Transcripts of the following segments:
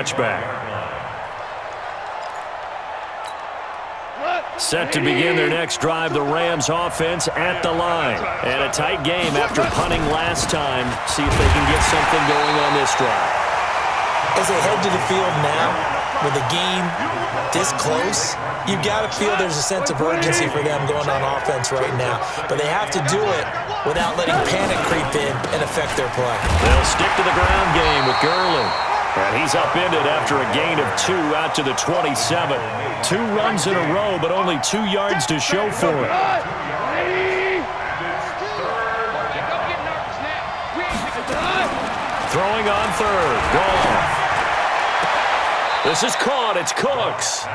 touchback. Set to begin their next drive, the Rams offense at the line. And a tight game after punting last time. See if they can get something going on this drive. As they head to the field now, with the game this close, you've got to feel there's a sense of urgency for them going on offense right now. But they have to do it without letting panic creep in and affect their play. They'll stick to the ground game with Gurley. And he's upended after a gain of 2 out to the 27. 2 runs in a row, but only 2 yards to show for it. Throwing on third. Goff. This is caught. It's Cooks.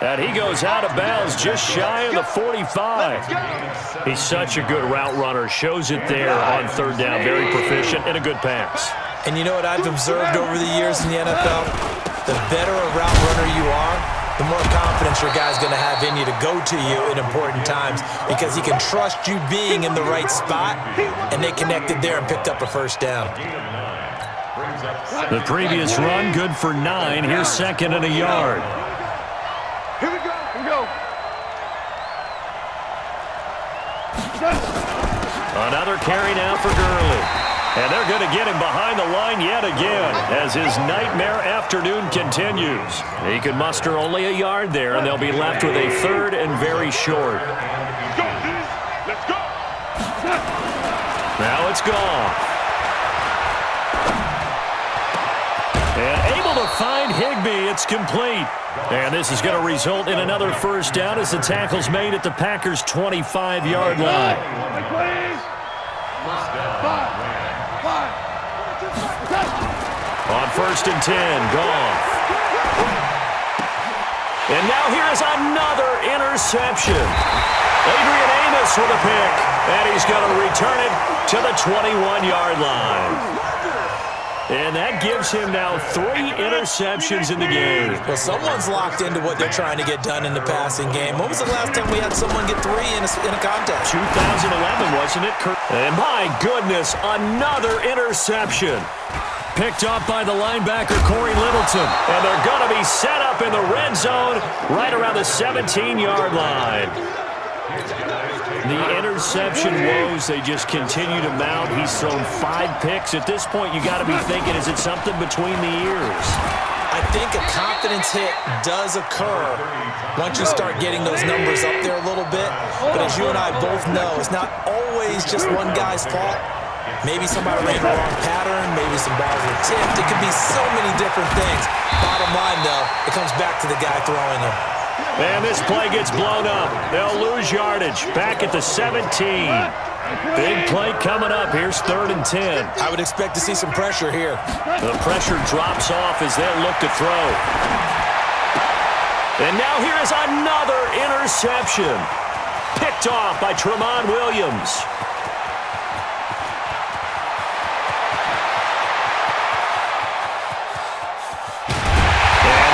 And he goes out of bounds just shy of the 45. He's such a good route runner. Shows it there on third down. Very proficient and a good pass. And you know what I've observed over the years in the NFL? The better a route runner you are, the more confidence your guy's going to have in you to go to you in important times because he can trust you being in the right spot, and they connected there and picked up a first down. The previous run, good for 9. Here's second and a yard. Here we go. Here we go. Another carry now for Gurley. And they're going to get him behind the line yet again as his nightmare afternoon continues. He could muster only a yard there, and they'll be left with a third and very short. Let's go. Now it's gone. And able to find Higbee. It's complete. And this is going to result in another first down as the tackle's made at the Packers' 25-yard line. On first and 10, Goff. And now here is another interception. Adrian Amos with a pick. And he's going to return it to the 21-yard line. And that gives him now 3 interceptions in the game. Well, someone's locked into what they're trying to get done in the passing game. When was the last time we had someone get 3 in a contest? 2011, wasn't it? And my goodness, another interception. Picked up by the linebacker, Corey Littleton. And they're going to be set up in the red zone right around the 17-yard line. The interception woes, they just continue to mount. He's thrown 5 picks. At this point, you got to be thinking, is it something between the ears? I think a confidence hit does occur once you start getting those numbers up there a little bit. But as you and I both know, it's not always just one guy's fault. Maybe somebody ran the wrong pattern. Maybe some balls were tipped. It could be so many different things. Bottom line, though, it comes back to the guy throwing them. And this play gets blown up. They'll lose yardage. Back at the 17. Big play coming up. Here's third and 10. I would expect to see some pressure here. The pressure drops off as they'll look to throw. And now here is another interception. Picked off by Tramon Williams.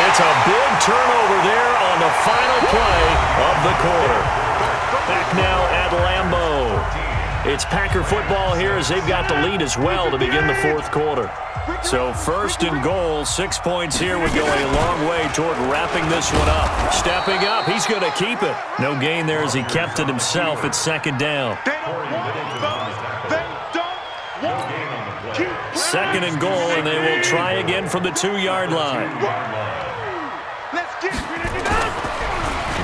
It's a big turnover there on the final play of the quarter. Back now at Lambeau. It's Packer football here as they've got the lead as well to begin the fourth quarter. So first and goal, 6 points here would go a long way toward wrapping this one up. Stepping up, he's going to keep it. No gain there as he kept it himself at second down. Second and goal, and they will try again from the 2-yard line.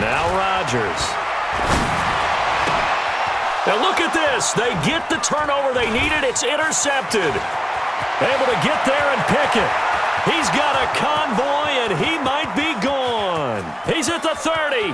Now Rodgers. Now look at this. They get the turnover they needed. It's intercepted. Able to get there and pick it. He's got a convoy, and he might be gone. He's at the 30.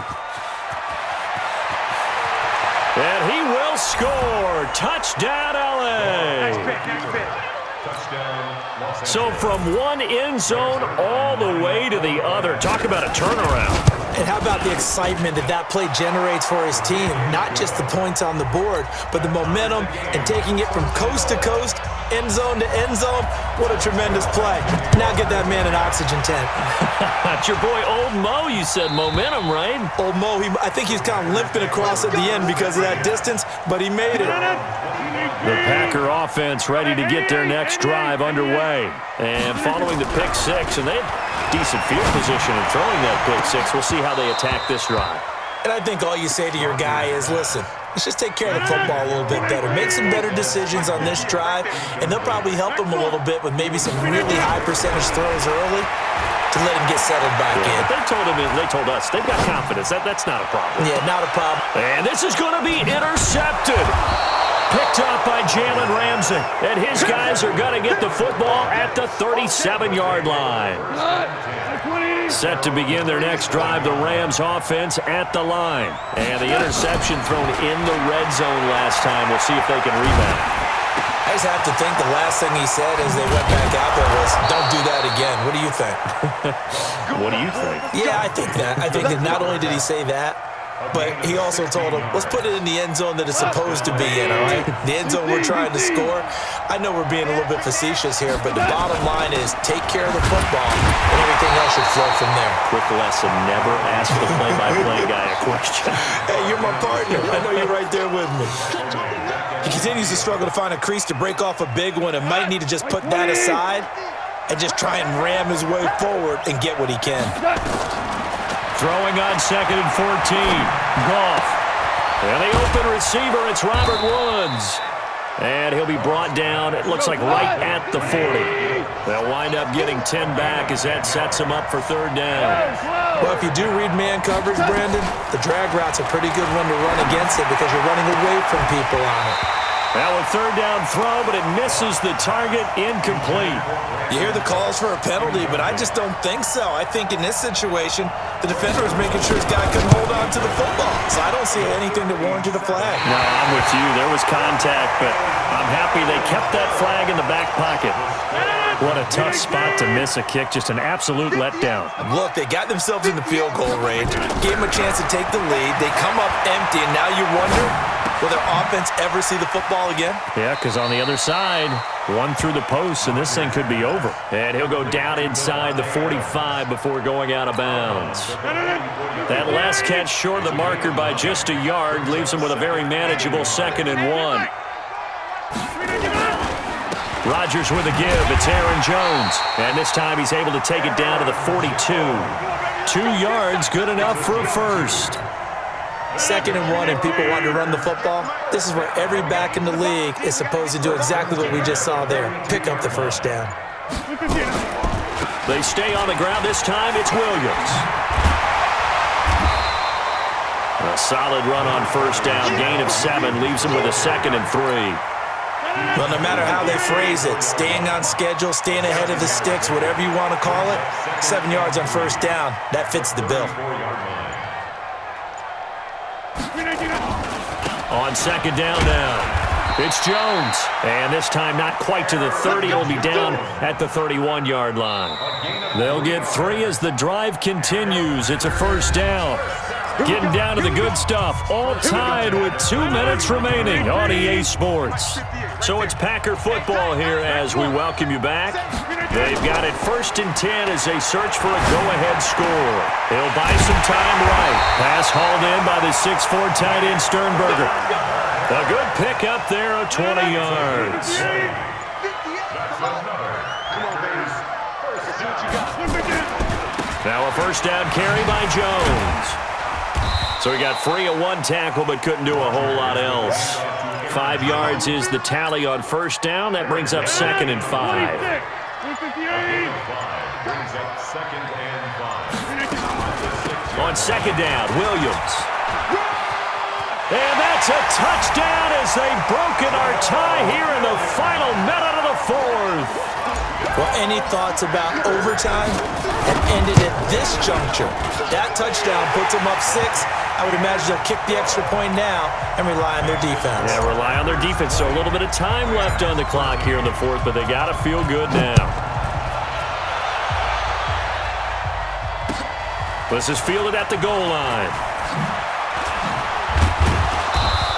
And he will score. Touchdown, L.A. Nice pick. So from one end zone all the way to the other. Talk about a turnaround. And how about the excitement that play generates for his team? Not just the points on the board, but the momentum and taking it from coast to coast, end zone to end zone. What a tremendous play. Now get that man an oxygen tent. That's your boy Old Mo, you said. Momentum, right? Old Mo, I think he's kind of limping across at the end because of that distance, but he made it. The Packer offense ready to get their next drive underway. And following the pick 6, and decent field position in throwing that pick six. We'll see how they attack this drive. And I think all you say to your guy is, listen, let's just take care of the football a little bit better. Make some better decisions on this drive, and they'll probably help him a little bit with maybe some really high percentage throws early to let him get settled back in. They told us they've got confidence. That's not a problem. Yeah, not a problem. And this is going to be intercepted. Picked up by Jalen Ramsey. And his guys are going to get the football at the 37-yard line. Set to begin their next drive, the Rams offense at the line. And the interception thrown in the red zone last time. We'll see if they can rebound. I just have to think the last thing he said as they went back out there was, don't do that again. What do you think? What do you think? Yeah, I think that. I think that not only did he say that, but he also told him, let's put it in the end zone that it's supposed to be in, all right? The end zone we're trying to score. I know we're being a little bit facetious here, but the bottom line is take care of the football, and everything else should flow from there. Quick lesson, never ask the play-by-play guy a question. Hey, you're my partner. I know you're right there with me. He continues to struggle to find a crease to break off a big one and might need to just put that aside and just try and ram his way forward and get what he can. Throwing on 2nd and 14. Goff. And the open receiver, it's Robert Woods. And he'll be brought down, it looks like right at the 40. They'll wind up getting 10 back as that sets him up for 3rd down. Well, if you do read man coverage, Brandon, the drag route's a pretty good one to run against it because you're running away from people on it. Now a 3rd down throw, but it misses the target, incomplete. You hear the calls for a penalty, but I just don't think so. I think in this situation, the defender was making sure his guy couldn't hold on to the football. So I don't see anything to warrant a flag. No, I'm with you. There was contact, but I'm happy they kept that flag in the back pocket. What a tough spot to miss a kick. Just an absolute letdown. Look, they got themselves in the field goal range, gave them a chance to take the lead. They come up empty, and now you wonder, will their offense ever see the football again? Yeah, because on the other side, one through the post, and this thing could be over. And he'll go down inside the 45 before going out of bounds. That last catch short of the marker by just a yard leaves him with a very manageable 2nd and 1. Rodgers with a give. It's Aaron Jones. And this time he's able to take it down to the 42. 2 yards, good enough for a first. 2nd and 1 and people want to run the football. This is where every back in the league is supposed to do exactly what we just saw there. Pick up the first down. They stay on the ground. This time it's Williams. A solid run on 1st down. Gain of 7 leaves him with a 2nd and 3. Well, no matter how they phrase it, staying on schedule, staying ahead of the sticks, whatever you want to call it, 7 yards on 1st down, that fits the bill. On 2nd down now, it's Jones. And this time not quite to the 30. He'll be down at the 31-yard line. They'll get 3 as the drive continues. It's a 1st down. Getting down to the good stuff. All tied with 2 minutes remaining on EA Sports. So it's Packer football here as we welcome you back. They've got it 1st and 10 as they search for a go-ahead score. They'll buy some time right. Pass hauled in by the 6'4" tight end Sternberger. A good pick up there of 20 yards. Now a 1st down carry by Jones. So he got free of 1 tackle but couldn't do a whole lot else. 5 yards is the tally on 1st down. That brings up 2nd and 5. On 2nd down, Williams. And that's a touchdown as they've broken our tie here in the final minute of the 4th. Well, any thoughts about overtime have ended at this juncture. That touchdown puts them up 6. I would imagine they'll kick the extra point now and rely on their defense. Yeah, rely on their defense. So a little bit of time left on the clock here in the 4th, but they got to feel good now. This is fielded at the goal line.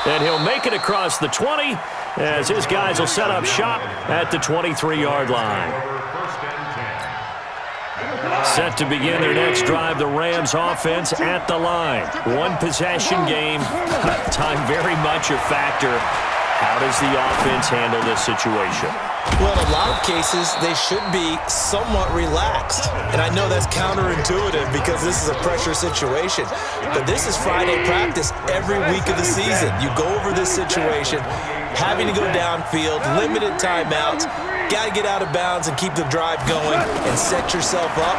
And he'll make it across the 20 as his guys will set up shop at the 23-yard line. Set to begin their next drive, the Rams offense at the line. 1 possession game. Time very much a factor. How does the offense handle this situation? Well, in a lot of cases, they should be somewhat relaxed. And I know that's counterintuitive because this is a pressure situation. But this is Friday practice every week of the season. You go over this situation, having to go downfield, limited timeouts, got to get out of bounds and keep the drive going and set yourself up.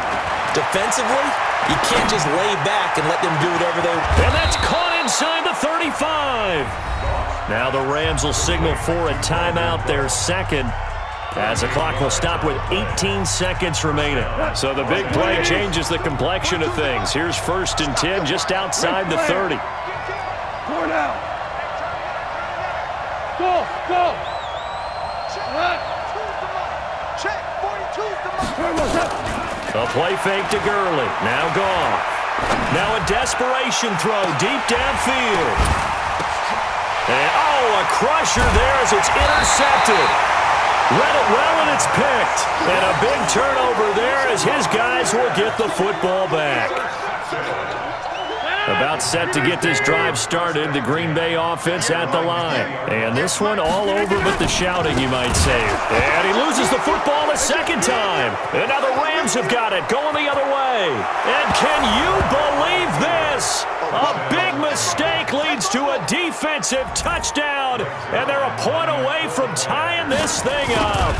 Defensively, you can't just lay back and let them do whatever they want. And that's caught inside the 35. Now the Rams will signal for a timeout, their second, as the clock will stop with 18 seconds remaining. So the big play changes the complexion of things. Here's 1st and 10 just outside the 30. Four now. Go, go. Check. 42's the mark. A play fake to Gurley. Now gone. Now a desperation throw deep downfield. And, a crusher there as it's intercepted. Read it well, and it's picked. And a big turnover there as his guys will get the football back. About set to get this drive started, the Green Bay offense at the line. And this one all over but the shouting, you might say. And he loses the football a second time. And now the Rams have got it, going the other way. And can you believe this? A big mistake leads to a defensive touchdown. And they're a point away from tying this thing up.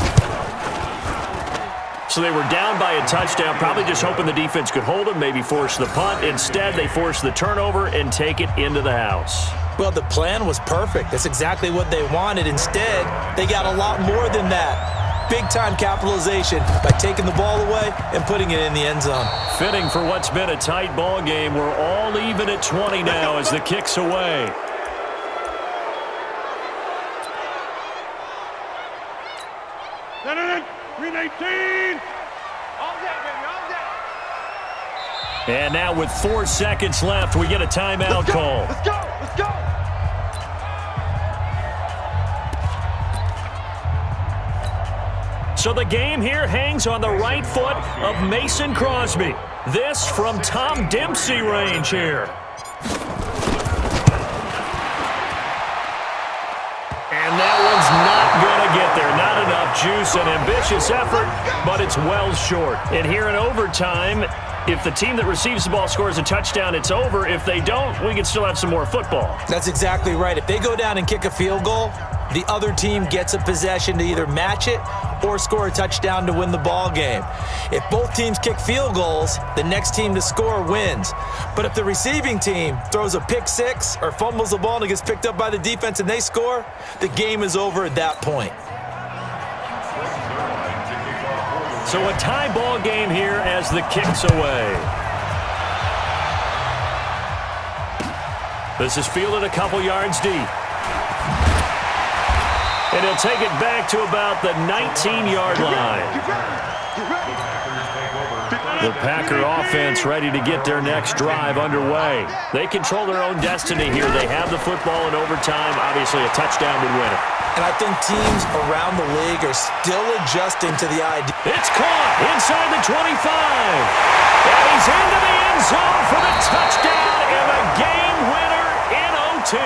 So they were down by a touchdown, probably just hoping the defense could hold them, maybe force the punt. Instead, they force the turnover and take it into the house. Well, the plan was perfect. That's exactly what they wanted. Instead, they got a lot more than that. Big-time capitalization by taking the ball away and putting it in the end zone. Fitting for what's been a tight ball game. We're all even at 20 now as the kick's away. Green 18. And now with 4 seconds left, we get a timeout call. Let's go. Let's go. So the game here hangs on the right foot of Mason Crosby. This from Tom Dempsey range here. And that one's not going to get there. Not enough juice, an ambitious effort, but it's well short. And here in overtime, if the team that receives the ball scores a touchdown, it's over. If they don't, we can still have some more football. That's exactly right. If they go down and kick a field goal, the other team gets a possession to either match it or score a touchdown to win the ball game. If both teams kick field goals, the next team to score wins. But if the receiving team throws a pick six or fumbles the ball and it gets picked up by the defense and they score, the game is over at that point. So a tie ball game here as the kick's away. This is fielded a couple yards deep. And he'll take it back to about the 19-yard line. The Packer offense ready to get their next drive underway. They control their own destiny here. They have the football in overtime. Obviously, a touchdown would win it. And I think teams around the league are still adjusting to the idea. It's caught inside the 25. And he's into the end zone for the touchdown and a game winner in OT.